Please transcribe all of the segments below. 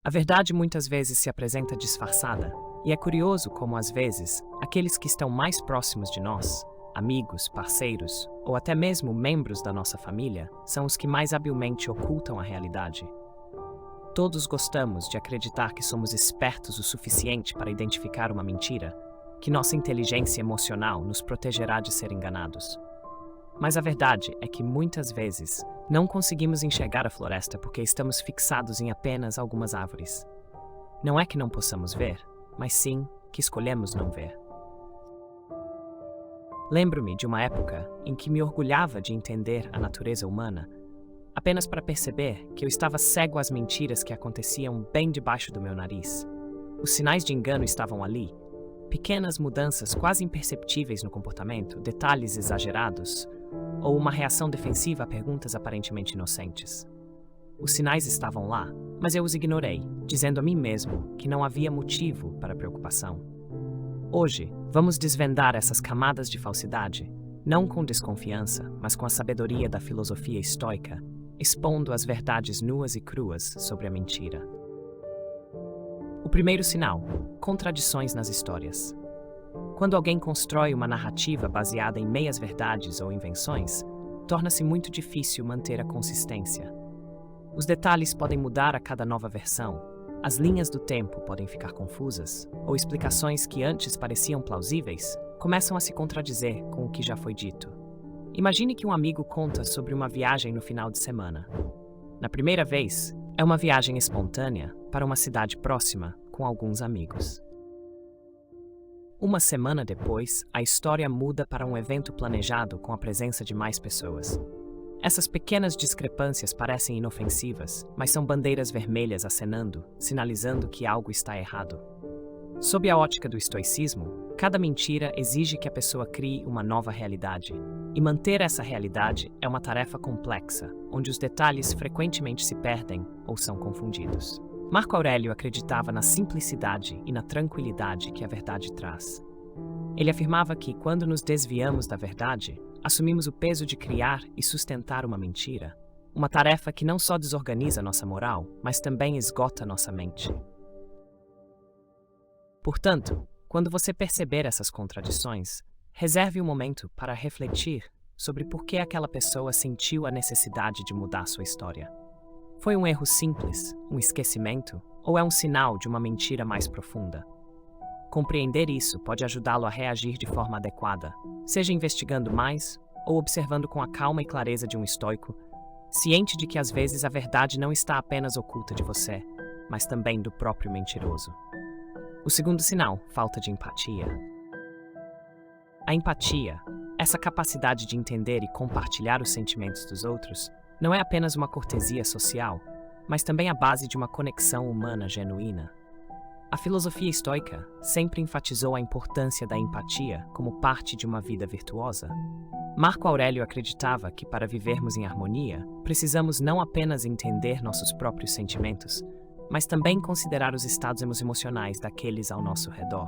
A verdade muitas vezes se apresenta disfarçada, e é curioso como, às vezes, aqueles que estão mais próximos de nós, amigos, parceiros ou até mesmo membros da nossa família, são os que mais habilmente ocultam a realidade. Todos gostamos de acreditar que somos espertos o suficiente para identificar uma mentira, que nossa inteligência emocional nos protegerá de ser enganados. Mas a verdade é que, muitas vezes, não conseguimos enxergar a floresta porque estamos fixados em apenas algumas árvores. Não é que não possamos ver, mas sim que escolhemos não ver. Lembro-me de uma época em que me orgulhava de entender a natureza humana, apenas para perceber que eu estava cego às mentiras que aconteciam bem debaixo do meu nariz. Os sinais de engano estavam ali, pequenas mudanças quase imperceptíveis no comportamento, detalhes exagerados, ou uma reação defensiva a perguntas aparentemente inocentes. Os sinais estavam lá, mas eu os ignorei, dizendo a mim mesmo que não havia motivo para preocupação. Hoje, vamos desvendar essas camadas de falsidade, não com desconfiança, mas com a sabedoria da filosofia estoica, expondo as verdades nuas e cruas sobre a mentira. O primeiro sinal: contradições nas histórias. Quando alguém constrói uma narrativa baseada em meias-verdades ou invenções, torna-se muito difícil manter a consistência. Os detalhes podem mudar a cada nova versão, as linhas do tempo podem ficar confusas, ou explicações que antes pareciam plausíveis começam a se contradizer com o que já foi dito. Imagine que um amigo conta sobre uma viagem no final de semana. Na primeira vez, é uma viagem espontânea para uma cidade próxima com alguns amigos. Uma semana depois, a história muda para um evento planejado com a presença de mais pessoas. Essas pequenas discrepâncias parecem inofensivas, mas são bandeiras vermelhas acenando, sinalizando que algo está errado. Sob a ótica do estoicismo, cada mentira exige que a pessoa crie uma nova realidade, e manter essa realidade é uma tarefa complexa, onde os detalhes frequentemente se perdem ou são confundidos. Marco Aurélio acreditava na simplicidade e na tranquilidade que a verdade traz. Ele afirmava que, quando nos desviamos da verdade, assumimos o peso de criar e sustentar uma mentira, uma tarefa que não só desorganiza nossa moral, mas também esgota nossa mente. Portanto, quando você perceber essas contradições, reserve um momento para refletir sobre por que aquela pessoa sentiu a necessidade de mudar sua história. Foi um erro simples, um esquecimento, ou é um sinal de uma mentira mais profunda? Compreender isso pode ajudá-lo a reagir de forma adequada, seja investigando mais ou observando com a calma e clareza de um estoico, ciente de que às vezes a verdade não está apenas oculta de você, mas também do próprio mentiroso. O segundo sinal: falta de empatia. A empatia, essa capacidade de entender e compartilhar os sentimentos dos outros, não é apenas uma cortesia social, mas também a base de uma conexão humana genuína. A filosofia estoica sempre enfatizou a importância da empatia como parte de uma vida virtuosa. Marco Aurélio acreditava que, para vivermos em harmonia, precisamos não apenas entender nossos próprios sentimentos, mas também considerar os estados emocionais daqueles ao nosso redor.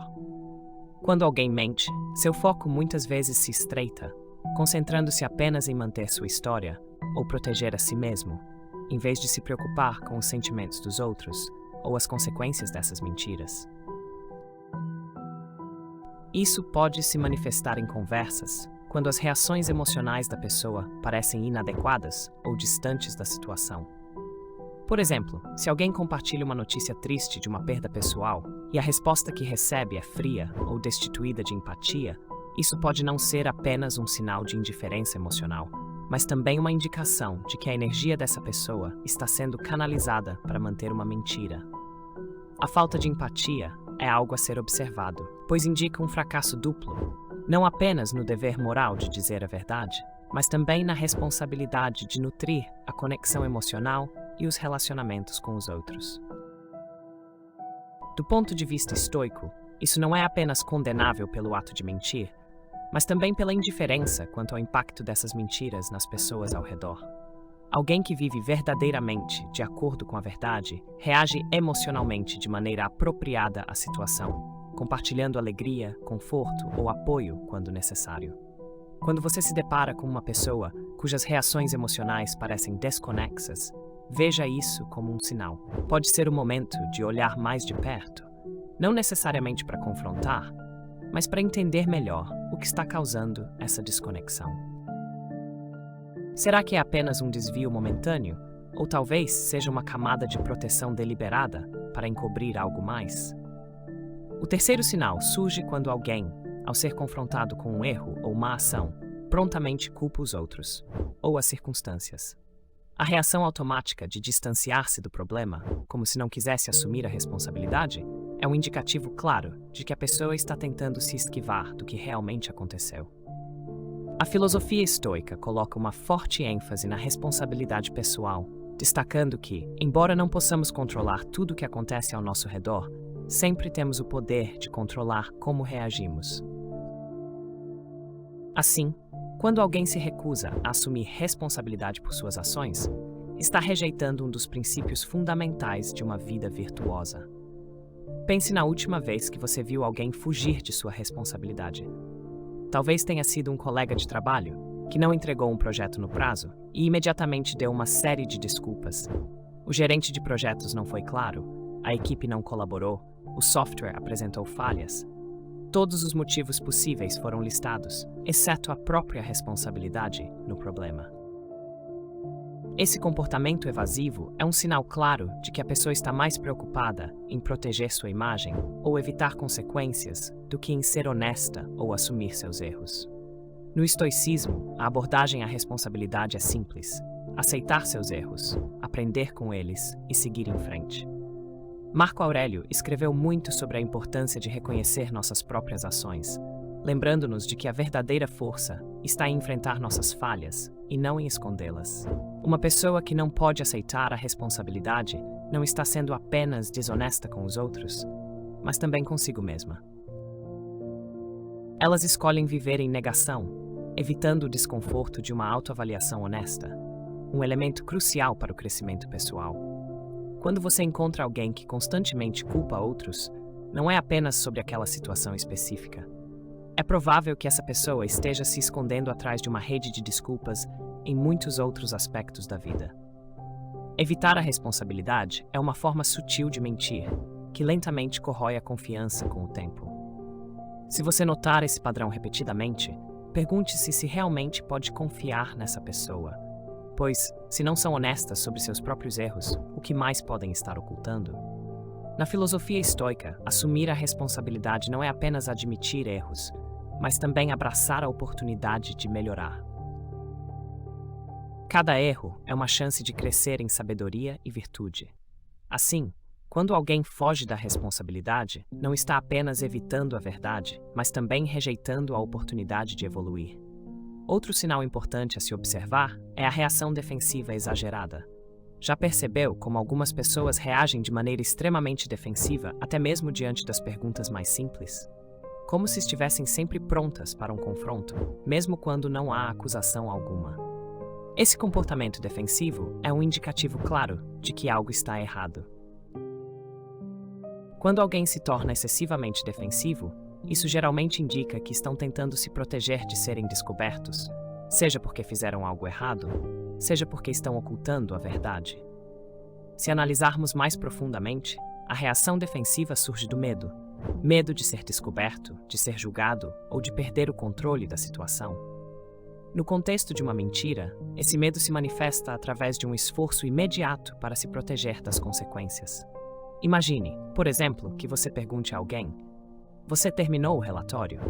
Quando alguém mente, seu foco muitas vezes se estreita, concentrando-se apenas em manter sua história ou proteger a si mesmo, em vez de se preocupar com os sentimentos dos outros ou as consequências dessas mentiras. Isso pode se manifestar em conversas, quando as reações emocionais da pessoa parecem inadequadas ou distantes da situação. Por exemplo, se alguém compartilha uma notícia triste de uma perda pessoal e a resposta que recebe é fria ou destituída de empatia, isso pode não ser apenas um sinal de indiferença emocional, mas também uma indicação de que a energia dessa pessoa está sendo canalizada para manter uma mentira. A falta de empatia é algo a ser observado, pois indica um fracasso duplo, não apenas no dever moral de dizer a verdade, mas também na responsabilidade de nutrir a conexão emocional e os relacionamentos com os outros. Do ponto de vista estoico, isso não é apenas condenável pelo ato de mentir, mas também pela indiferença quanto ao impacto dessas mentiras nas pessoas ao redor. Alguém que vive verdadeiramente de acordo com a verdade reage emocionalmente de maneira apropriada à situação, compartilhando alegria, conforto ou apoio quando necessário. Quando você se depara com uma pessoa cujas reações emocionais parecem desconexas, veja isso como um sinal. Pode ser o momento de olhar mais de perto, não necessariamente para confrontar, mas para entender melhor o que está causando essa desconexão. Será que é apenas um desvio momentâneo? Ou talvez seja uma camada de proteção deliberada para encobrir algo mais? O terceiro sinal surge quando alguém, ao ser confrontado com um erro ou má ação, prontamente culpa os outros, ou as circunstâncias. A reação automática de distanciar-se do problema, como se não quisesse assumir a responsabilidade, é um indicativo claro de que a pessoa está tentando se esquivar do que realmente aconteceu. A filosofia estoica coloca uma forte ênfase na responsabilidade pessoal, destacando que, embora não possamos controlar tudo o que acontece ao nosso redor, sempre temos o poder de controlar como reagimos. Assim, quando alguém se recusa a assumir responsabilidade por suas ações, está rejeitando um dos princípios fundamentais de uma vida virtuosa. Pense na última vez que você viu alguém fugir de sua responsabilidade. Talvez tenha sido um colega de trabalho que não entregou um projeto no prazo e imediatamente deu uma série de desculpas. O gerente de projetos não foi claro, a equipe não colaborou, o software apresentou falhas. Todos os motivos possíveis foram listados, exceto a própria responsabilidade no problema. Esse comportamento evasivo é um sinal claro de que a pessoa está mais preocupada em proteger sua imagem ou evitar consequências do que em ser honesta ou assumir seus erros. No estoicismo, a abordagem à responsabilidade é simples: aceitar seus erros, aprender com eles e seguir em frente. Marco Aurélio escreveu muito sobre a importância de reconhecer nossas próprias ações, lembrando-nos de que a verdadeira força está em enfrentar nossas falhas e não em escondê-las. Uma pessoa que não pode aceitar a responsabilidade não está sendo apenas desonesta com os outros, mas também consigo mesma. Elas escolhem viver em negação, evitando o desconforto de uma autoavaliação honesta, um elemento crucial para o crescimento pessoal. Quando você encontra alguém que constantemente culpa outros, não é apenas sobre aquela situação específica. É provável que essa pessoa esteja se escondendo atrás de uma rede de desculpas em muitos outros aspectos da vida. Evitar a responsabilidade é uma forma sutil de mentir, que lentamente corrói a confiança com o tempo. Se você notar esse padrão repetidamente, pergunte-se se realmente pode confiar nessa pessoa, pois, se não são honestas sobre seus próprios erros, o que mais podem estar ocultando? Na filosofia estoica, assumir a responsabilidade não é apenas admitir erros, mas também abraçar a oportunidade de melhorar. Cada erro é uma chance de crescer em sabedoria e virtude. Assim, quando alguém foge da responsabilidade, não está apenas evitando a verdade, mas também rejeitando a oportunidade de evoluir. Outro sinal importante a se observar é a reação defensiva exagerada. Já percebeu como algumas pessoas reagem de maneira extremamente defensiva, até mesmo diante das perguntas mais simples? Como se estivessem sempre prontas para um confronto, mesmo quando não há acusação alguma. Esse comportamento defensivo é um indicativo claro de que algo está errado. Quando alguém se torna excessivamente defensivo, isso geralmente indica que estão tentando se proteger de serem descobertos, seja porque fizeram algo errado, seja porque estão ocultando a verdade. Se analisarmos mais profundamente, a reação defensiva surge do medo. Medo de ser descoberto, de ser julgado ou de perder o controle da situação. No contexto de uma mentira, esse medo se manifesta através de um esforço imediato para se proteger das consequências. Imagine, por exemplo, que você pergunte a alguém: "Você terminou o relatório?"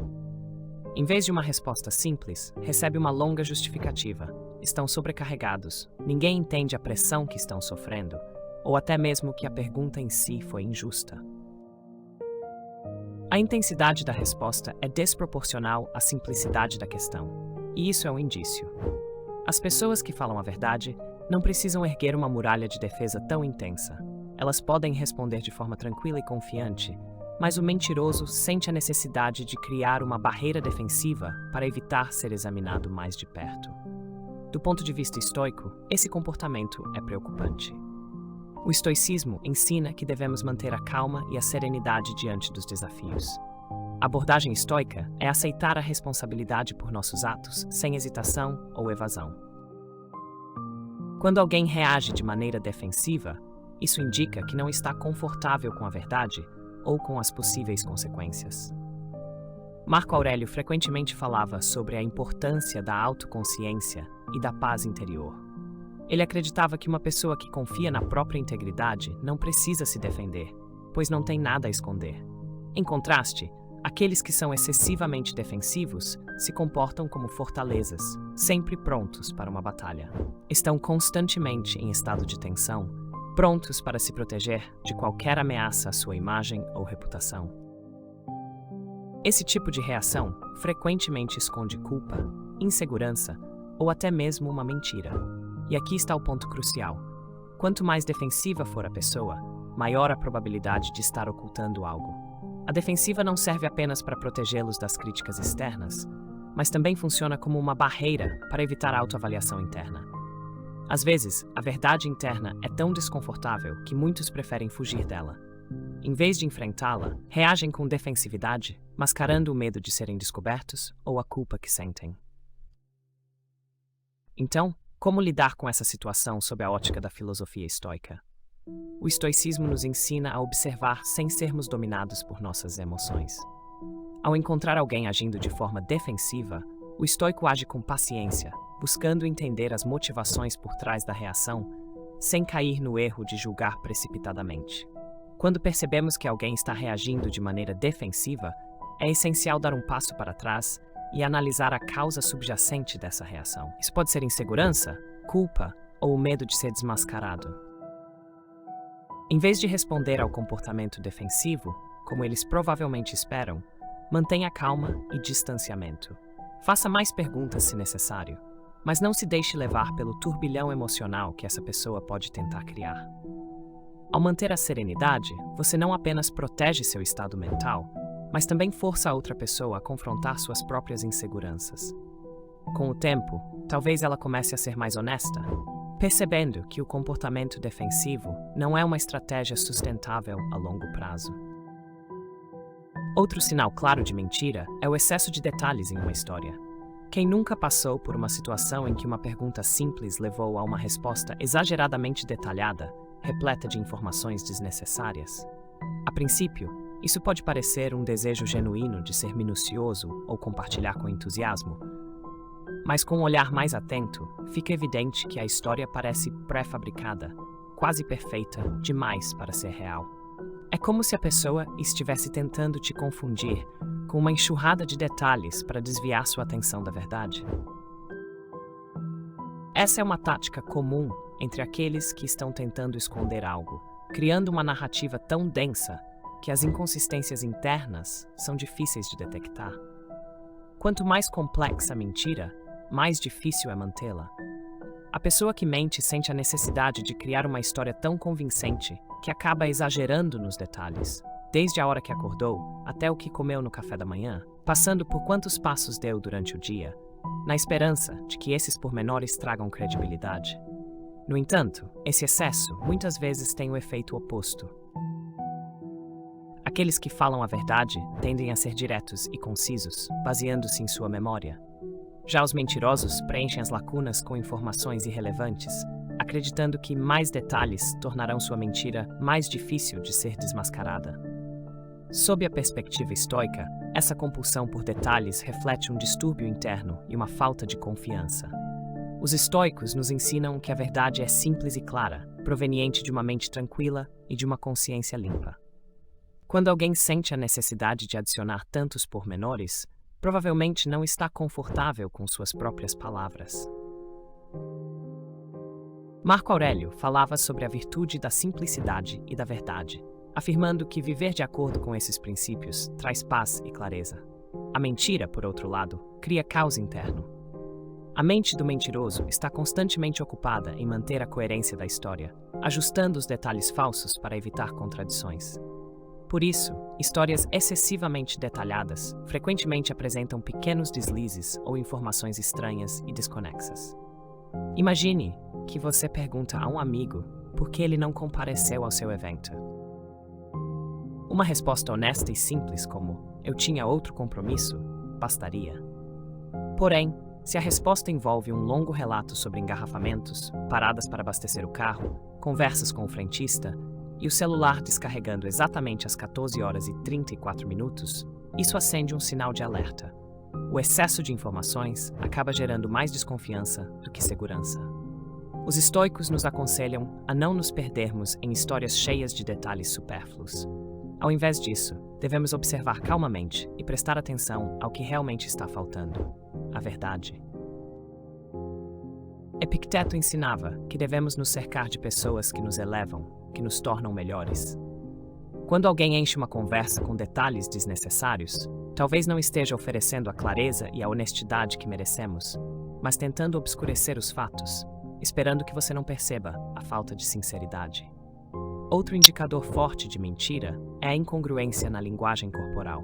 Em vez de uma resposta simples, recebe uma longa justificativa. Estão sobrecarregados, ninguém entende a pressão que estão sofrendo, ou até mesmo que a pergunta em si foi injusta. A intensidade da resposta é desproporcional à simplicidade da questão, e isso é um indício. As pessoas que falam a verdade não precisam erguer uma muralha de defesa tão intensa. Elas podem responder de forma tranquila e confiante, mas o mentiroso sente a necessidade de criar uma barreira defensiva para evitar ser examinado mais de perto. Do ponto de vista estoico, esse comportamento é preocupante. O estoicismo ensina que devemos manter a calma e a serenidade diante dos desafios. A abordagem estoica é aceitar a responsabilidade por nossos atos, sem hesitação ou evasão. Quando alguém reage de maneira defensiva, isso indica que não está confortável com a verdade ou com as possíveis consequências. Marco Aurélio frequentemente falava sobre a importância da autoconsciência e da paz interior. Ele acreditava que uma pessoa que confia na própria integridade não precisa se defender, pois não tem nada a esconder. Em contraste, aqueles que são excessivamente defensivos se comportam como fortalezas, sempre prontos para uma batalha. Estão constantemente em estado de tensão, prontos para se proteger de qualquer ameaça à sua imagem ou reputação. Esse tipo de reação frequentemente esconde culpa, insegurança ou até mesmo uma mentira. E aqui está o ponto crucial. Quanto mais defensiva for a pessoa, maior a probabilidade de estar ocultando algo. A defensiva não serve apenas para protegê-los das críticas externas, mas também funciona como uma barreira para evitar a autoavaliação interna. Às vezes, a verdade interna é tão desconfortável que muitos preferem fugir dela. Em vez de enfrentá-la, reagem com defensividade, mascarando o medo de serem descobertos ou a culpa que sentem. Então, como lidar com essa situação sob a ótica da filosofia estoica? O estoicismo nos ensina a observar sem sermos dominados por nossas emoções. Ao encontrar alguém agindo de forma defensiva, o estoico age com paciência, buscando entender as motivações por trás da reação, sem cair no erro de julgar precipitadamente. Quando percebemos que alguém está reagindo de maneira defensiva, é essencial dar um passo para trás e analisar a causa subjacente dessa reação. Isso pode ser insegurança, culpa ou o medo de ser desmascarado. Em vez de responder ao comportamento defensivo, como eles provavelmente esperam, mantenha calma e distanciamento. Faça mais perguntas se necessário, mas não se deixe levar pelo turbilhão emocional que essa pessoa pode tentar criar. Ao manter a serenidade, você não apenas protege seu estado mental, mas também força a outra pessoa a confrontar suas próprias inseguranças. Com o tempo, talvez ela comece a ser mais honesta, percebendo que o comportamento defensivo não é uma estratégia sustentável a longo prazo. Outro sinal claro de mentira é o excesso de detalhes em uma história. Quem nunca passou por uma situação em que uma pergunta simples levou a uma resposta exageradamente detalhada, repleta de informações desnecessárias? A princípio, isso pode parecer um desejo genuíno de ser minucioso ou compartilhar com entusiasmo, mas com um olhar mais atento, fica evidente que a história parece pré-fabricada, quase perfeita demais para ser real. É como se a pessoa estivesse tentando te confundir com uma enxurrada de detalhes para desviar sua atenção da verdade. Essa é uma tática comum entre aqueles que estão tentando esconder algo, criando uma narrativa tão densa que as inconsistências internas são difíceis de detectar. Quanto mais complexa a mentira, mais difícil é mantê-la. A pessoa que mente sente a necessidade de criar uma história tão convincente que acaba exagerando nos detalhes, desde a hora que acordou até o que comeu no café da manhã, passando por quantos passos deu durante o dia, na esperança de que esses pormenores tragam credibilidade. No entanto, esse excesso muitas vezes tem o efeito oposto. Aqueles que falam a verdade tendem a ser diretos e concisos, baseando-se em sua memória. Já os mentirosos preenchem as lacunas com informações irrelevantes, acreditando que mais detalhes tornarão sua mentira mais difícil de ser desmascarada. Sob a perspectiva estoica, essa compulsão por detalhes reflete um distúrbio interno e uma falta de confiança. Os estoicos nos ensinam que a verdade é simples e clara, proveniente de uma mente tranquila e de uma consciência limpa. Quando alguém sente a necessidade de adicionar tantos pormenores, provavelmente não está confortável com suas próprias palavras. Marco Aurélio falava sobre a virtude da simplicidade e da verdade, afirmando que viver de acordo com esses princípios traz paz e clareza. A mentira, por outro lado, cria caos interno. A mente do mentiroso está constantemente ocupada em manter a coerência da história, ajustando os detalhes falsos para evitar contradições. Por isso, histórias excessivamente detalhadas frequentemente apresentam pequenos deslizes ou informações estranhas e desconexas. Imagine que você pergunta a um amigo por que ele não compareceu ao seu evento. Uma resposta honesta e simples como "eu tinha outro compromisso" bastaria. Porém, Se a resposta envolve um longo relato sobre engarrafamentos, paradas para abastecer o carro, conversas com o frentista e o celular descarregando exatamente às 14 horas e 34 minutos, isso acende um sinal de alerta. O excesso de informações acaba gerando mais desconfiança do que segurança. Os estoicos nos aconselham a não nos perdermos em histórias cheias de detalhes supérfluos. Ao invés disso, devemos observar calmamente e prestar atenção ao que realmente está faltando: a verdade. Epicteto ensinava que devemos nos cercar de pessoas que nos elevam, que nos tornam melhores. Quando alguém enche uma conversa com detalhes desnecessários, talvez não esteja oferecendo a clareza e a honestidade que merecemos, mas tentando obscurecer os fatos, esperando que você não perceba a falta de sinceridade. Outro indicador forte de mentira é a incongruência na linguagem corporal.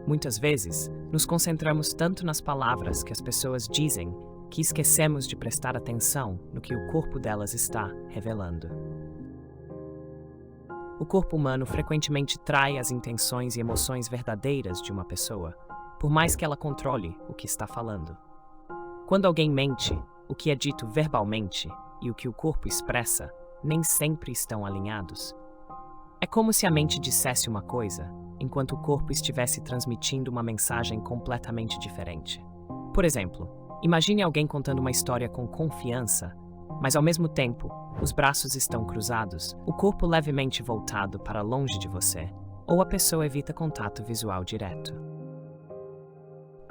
Muitas vezes, nos concentramos tanto nas palavras que as pessoas dizem que esquecemos de prestar atenção no que o corpo delas está revelando. O corpo humano frequentemente trai as intenções e emoções verdadeiras de uma pessoa, por mais que ela controle o que está falando. Quando alguém mente, o que é dito verbalmente e o que o corpo expressa nem sempre estão alinhados. É como se a mente dissesse uma coisa, enquanto o corpo estivesse transmitindo uma mensagem completamente diferente. Por exemplo, imagine alguém contando uma história com confiança, mas ao mesmo tempo, os braços estão cruzados, o corpo levemente voltado para longe de você, ou a pessoa evita contato visual direto.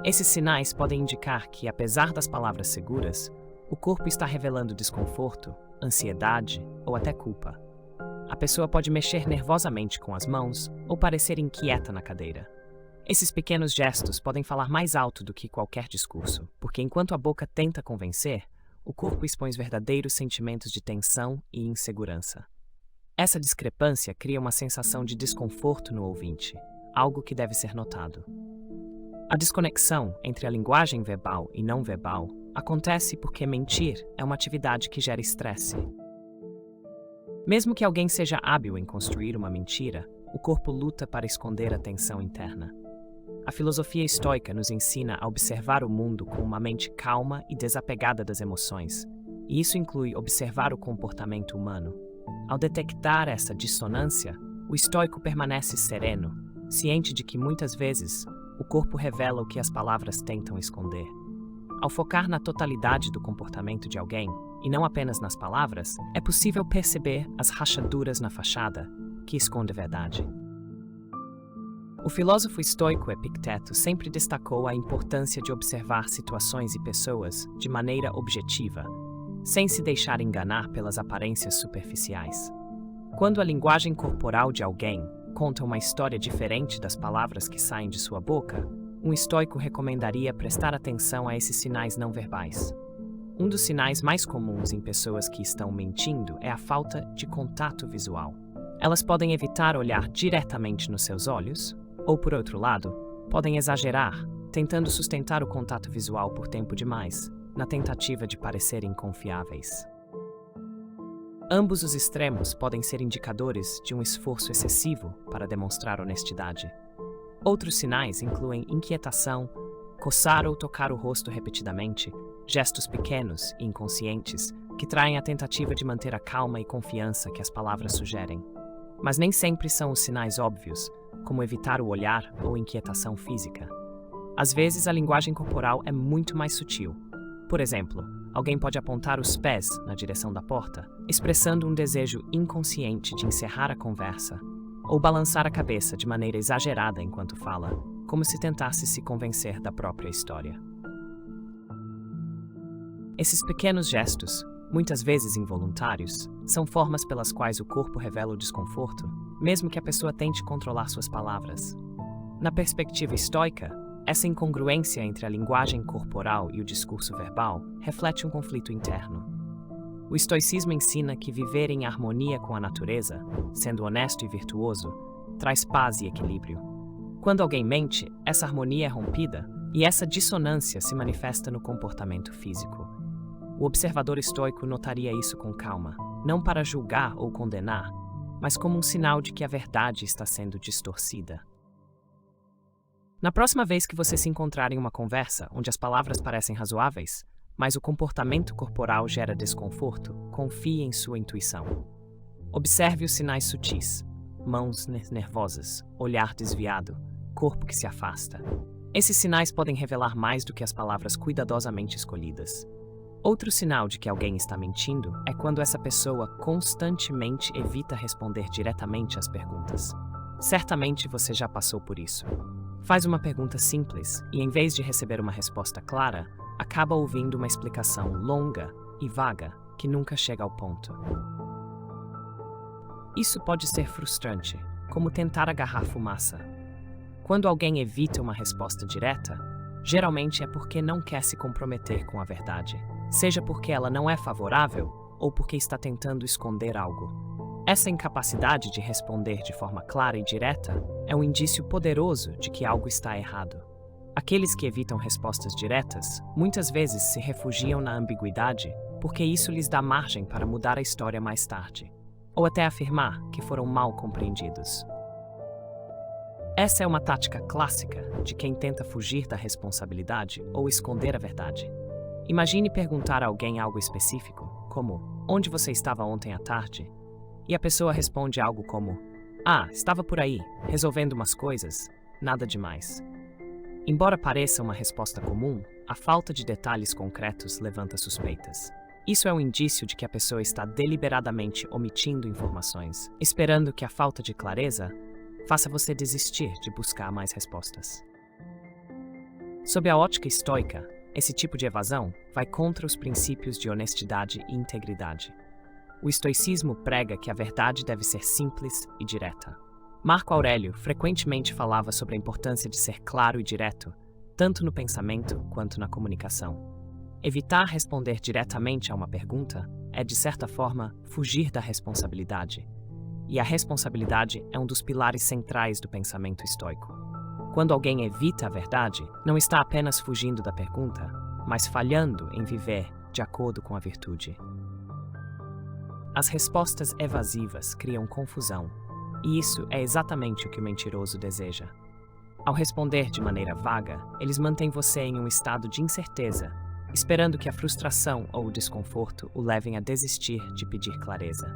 Esses sinais podem indicar que, apesar das palavras seguras, o corpo está revelando desconforto, ansiedade ou até culpa. A pessoa pode mexer nervosamente com as mãos ou parecer inquieta na cadeira. Esses pequenos gestos podem falar mais alto do que qualquer discurso, porque enquanto a boca tenta convencer, o corpo expõe os verdadeiros sentimentos de tensão e insegurança. Essa discrepância cria uma sensação de desconforto no ouvinte, algo que deve ser notado. A desconexão entre a linguagem verbal e não verbal acontece porque mentir é uma atividade que gera estresse. Mesmo que alguém seja hábil em construir uma mentira, o corpo luta para esconder a tensão interna. A filosofia estoica nos ensina a observar o mundo com uma mente calma e desapegada das emoções, e isso inclui observar o comportamento humano. Ao detectar essa dissonância, o estoico permanece sereno, ciente de que muitas vezes o corpo revela o que as palavras tentam esconder. Ao focar na totalidade do comportamento de alguém, e não apenas nas palavras, é possível perceber as rachaduras na fachada que esconde a verdade. O filósofo estoico Epicteto sempre destacou a importância de observar situações e pessoas de maneira objetiva, sem se deixar enganar pelas aparências superficiais. Quando a linguagem corporal de alguém conta uma história diferente das palavras que saem de sua boca, um estoico recomendaria prestar atenção a esses sinais não verbais. Um dos sinais mais comuns em pessoas que estão mentindo é a falta de contato visual. Elas podem evitar olhar diretamente nos seus olhos, ou, por outro lado, podem exagerar, tentando sustentar o contato visual por tempo demais, na tentativa de parecerem confiáveis. Ambos os extremos podem ser indicadores de um esforço excessivo para demonstrar honestidade. Outros sinais incluem inquietação, coçar ou tocar o rosto repetidamente, gestos pequenos e inconscientes que traem a tentativa de manter a calma e confiança que as palavras sugerem. Mas nem sempre são os sinais óbvios, como evitar o olhar ou inquietação física. Às vezes, a linguagem corporal é muito mais sutil. Por exemplo, alguém pode apontar os pés na direção da porta, expressando um desejo inconsciente de encerrar a conversa, ou balançar a cabeça de maneira exagerada enquanto fala, como se tentasse se convencer da própria história. Esses pequenos gestos, muitas vezes involuntários, são formas pelas quais o corpo revela o desconforto, mesmo que a pessoa tente controlar suas palavras. Na perspectiva estoica, essa incongruência entre a linguagem corporal e o discurso verbal reflete um conflito interno. O estoicismo ensina que viver em harmonia com a natureza, sendo honesto e virtuoso, traz paz e equilíbrio. Quando alguém mente, essa harmonia é rompida e essa dissonância se manifesta no comportamento físico. O observador estoico notaria isso com calma, não para julgar ou condenar, mas como um sinal de que a verdade está sendo distorcida. Na próxima vez que você se encontrar em uma conversa onde as palavras parecem razoáveis, mas o comportamento corporal gera desconforto, confie em sua intuição. Observe os sinais sutis: mãos nervosas, olhar desviado, corpo que se afasta. Esses sinais podem revelar mais do que as palavras cuidadosamente escolhidas. Outro sinal de que alguém está mentindo é quando essa pessoa constantemente evita responder diretamente às perguntas. Certamente você já passou por isso. Faz uma pergunta simples e, em vez de receber uma resposta clara, acaba ouvindo uma explicação longa e vaga que nunca chega ao ponto. Isso pode ser frustrante, como tentar agarrar fumaça. Quando alguém evita uma resposta direta, geralmente é porque não quer se comprometer com a verdade, seja porque ela não é favorável ou porque está tentando esconder algo. Essa incapacidade de responder de forma clara e direta é um indício poderoso de que algo está errado. Aqueles que evitam respostas diretas muitas vezes se refugiam na ambiguidade porque isso lhes dá margem para mudar a história mais tarde, ou até afirmar que foram mal compreendidos. Essa é uma tática clássica de quem tenta fugir da responsabilidade ou esconder a verdade. Imagine perguntar a alguém algo específico, como: onde você estava ontem à tarde? E a pessoa responde algo como: estava por aí, resolvendo umas coisas, nada demais. Embora pareça uma resposta comum, a falta de detalhes concretos levanta suspeitas. Isso é um indício de que a pessoa está deliberadamente omitindo informações, esperando que a falta de clareza faça você desistir de buscar mais respostas. Sob a ótica estoica, esse tipo de evasão vai contra os princípios de honestidade e integridade. O estoicismo prega que a verdade deve ser simples e direta. Marco Aurélio frequentemente falava sobre a importância de ser claro e direto, tanto no pensamento quanto na comunicação. Evitar responder diretamente a uma pergunta é, de certa forma, fugir da responsabilidade. E a responsabilidade é um dos pilares centrais do pensamento estoico. Quando alguém evita a verdade, não está apenas fugindo da pergunta, mas falhando em viver de acordo com a virtude. As respostas evasivas criam confusão, e isso é exatamente o que o mentiroso deseja. Ao responder de maneira vaga, eles mantêm você em um estado de incerteza, esperando que a frustração ou o desconforto o levem a desistir de pedir clareza.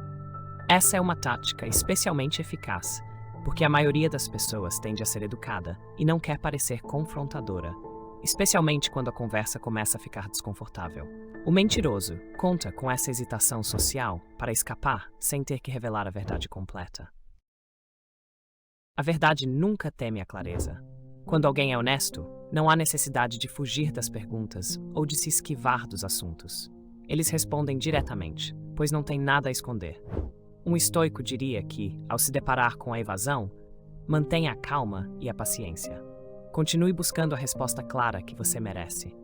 Essa é uma tática especialmente eficaz, porque a maioria das pessoas tende a ser educada e não quer parecer confrontadora, especialmente quando a conversa começa a ficar desconfortável. O mentiroso conta com essa hesitação social para escapar sem ter que revelar a verdade completa. A verdade nunca teme a clareza. Quando alguém é honesto, não há necessidade de fugir das perguntas ou de se esquivar dos assuntos. Eles respondem diretamente, pois não têm nada a esconder. Um estoico diria que, ao se deparar com a evasão, mantenha a calma e a paciência. Continue buscando a resposta clara que você merece.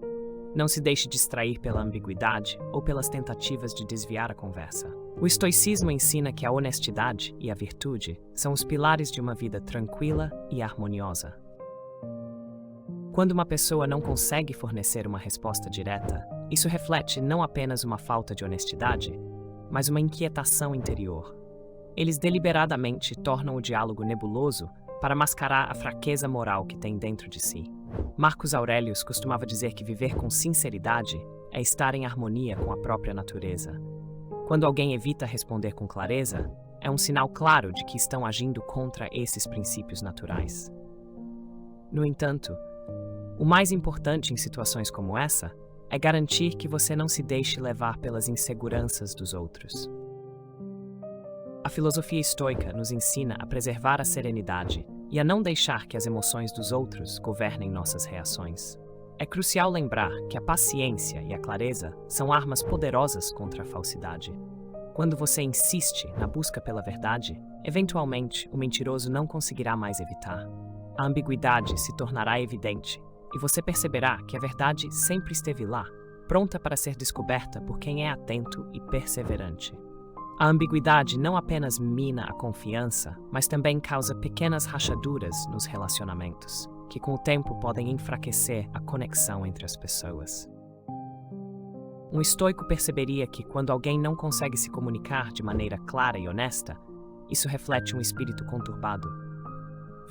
Não se deixe distrair pela ambiguidade ou pelas tentativas de desviar a conversa. O estoicismo ensina que a honestidade e a virtude são os pilares de uma vida tranquila e harmoniosa. Quando uma pessoa não consegue fornecer uma resposta direta, isso reflete não apenas uma falta de honestidade, mas uma inquietação interior. Eles deliberadamente tornam o diálogo nebuloso para mascarar a fraqueza moral que tem dentro de si. Marcus Aurelius costumava dizer que viver com sinceridade é estar em harmonia com a própria natureza. Quando alguém evita responder com clareza, é um sinal claro de que estão agindo contra esses princípios naturais. No entanto, o mais importante em situações como essa é garantir que você não se deixe levar pelas inseguranças dos outros. A filosofia estoica nos ensina a preservar a serenidade e a não deixar que as emoções dos outros governem nossas reações. É crucial lembrar que a paciência e a clareza são armas poderosas contra a falsidade. Quando você insiste na busca pela verdade, eventualmente o mentiroso não conseguirá mais evitar. A ambiguidade se tornará evidente e você perceberá que a verdade sempre esteve lá, pronta para ser descoberta por quem é atento e perseverante. A ambiguidade não apenas mina a confiança, mas também causa pequenas rachaduras nos relacionamentos, que com o tempo podem enfraquecer a conexão entre as pessoas. Um estoico perceberia que quando alguém não consegue se comunicar de maneira clara e honesta, isso reflete um espírito conturbado.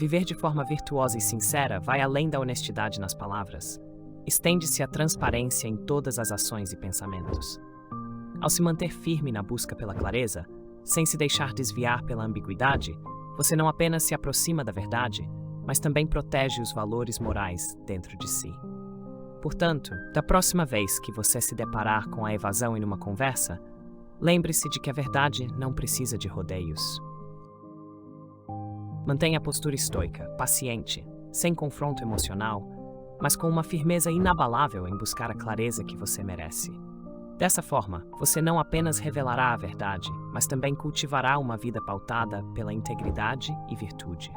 Viver de forma virtuosa e sincera vai além da honestidade nas palavras. Estende-se a transparência em todas as ações e pensamentos. Ao se manter firme na busca pela clareza, sem se deixar desviar pela ambiguidade, você não apenas se aproxima da verdade, mas também protege os valores morais dentro de si. Portanto, da próxima vez que você se deparar com a evasão em uma conversa, lembre-se de que a verdade não precisa de rodeios. Mantenha a postura estoica, paciente, sem confronto emocional, mas com uma firmeza inabalável em buscar a clareza que você merece. Dessa forma, você não apenas revelará a verdade, mas também cultivará uma vida pautada pela integridade e virtude.